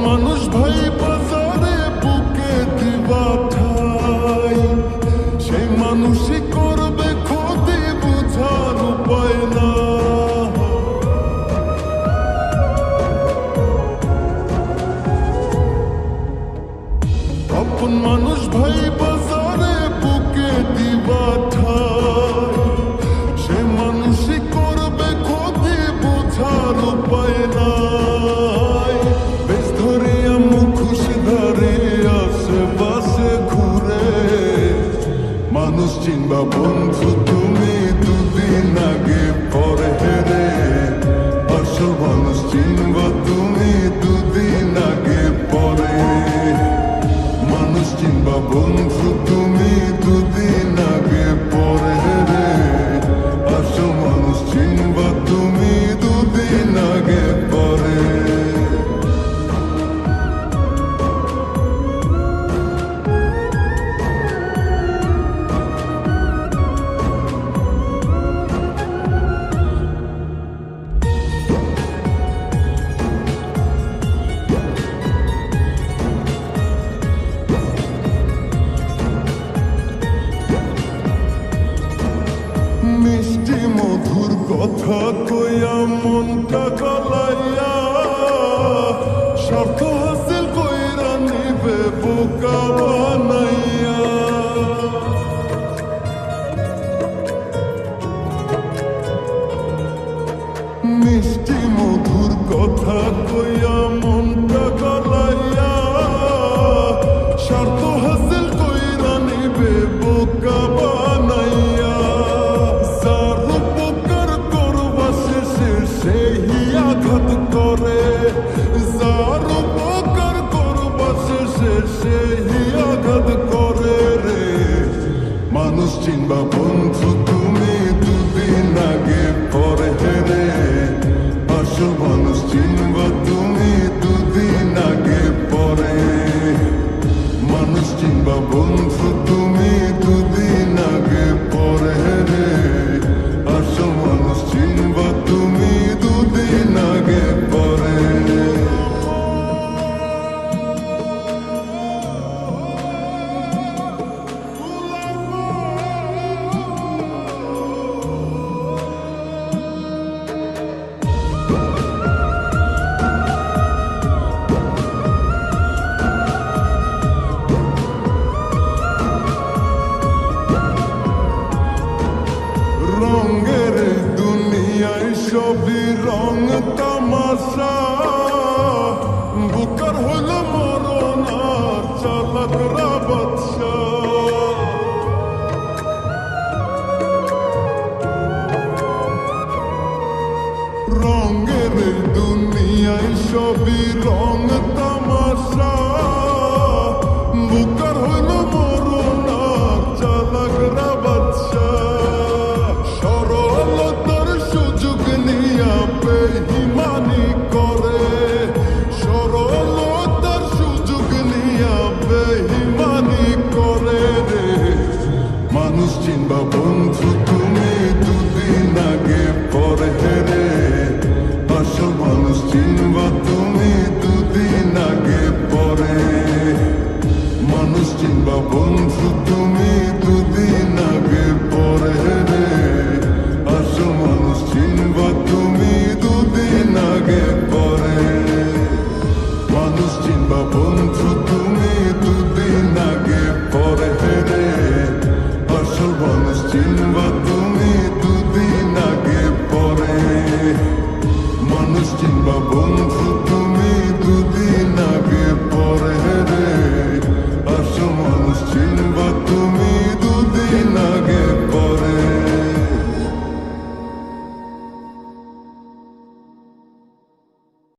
মানুষ ভাই বাজারে বুকে দিবা ঠাই, সেই মানুষই করবে ক্ষতি বুঝার উপায় না। আপন মানুষ ভাই বাজারে বুকে দিবা ঠাই, সে মানুষই করবে ক্ষতি বুঝার উপায় নাই। বেশ ধরিয়া মুখোশ ধরে আশেপাশে ঘুরে, মানুষ চিনবা বন্ধু তুমি দুদিন আগে পরে হেরে। আসল মানুষ চিনবা তুমি দুদিন আগে পরে, মানুষ চিনবা বন্ধু তুমি দুদিন আগে পরে হেরে। আসল মানুষ চিনবা তুমি দুদিন আগে পরে। মিষ্টি মধুর কথা কইয়া মনটা গলাইয়া, স্বার্থ হাসিল কইরা নিবে বোকা বানাইয়া। মিষ্টি মধুর কথা কইয়া মনটা গলাইয়া, স্বার্থ হাসিল কইরা নিবে বোকা বানাইয়া। যার উপকার করবা শেষে সেই আঘাত করে, যার উপকার করবা শেষে সেই আঘাত করে রে। মানুষ চিনবা বন্ধু তুমি দুদিন আগে পরে হেরে। আসল মানুষ চিনবা তুমি দুদিন আগে পরে, মানুষ চিনবা বন্ধু তুমি দুদিন আগে পরে হেরে। আসল মানুষ চিনবা তুমি দুদিন আগে পরে। রঙের দুনিয়ায় সবই রং তামাশা, বুকার হইল মরণ আর চালাকরা বাদশা। রঙের দুনিয়ায় সবই রং তামাশা, বুকার হইল মরণ আর চালাকরা বাদশা। সরলতার সুযোগ নিয়া বেঈমানি করে, সরলতার সুযোগ নিয়া বেঈমানি করে রে। মানুষ চিনবা বন্ধু তুমি দুদিন আগে পরে হেরে। আসল মানুষ চিনবা তুমি দুদিন আগে পরে, মানুষ চিনবা বন্ধু তুমি দুদিন আগে পরে হেরে। আসল মানুষ চিনবা তুমি দুদিন আগে পরে, মানুষ চিনবা বন্ধু তুমি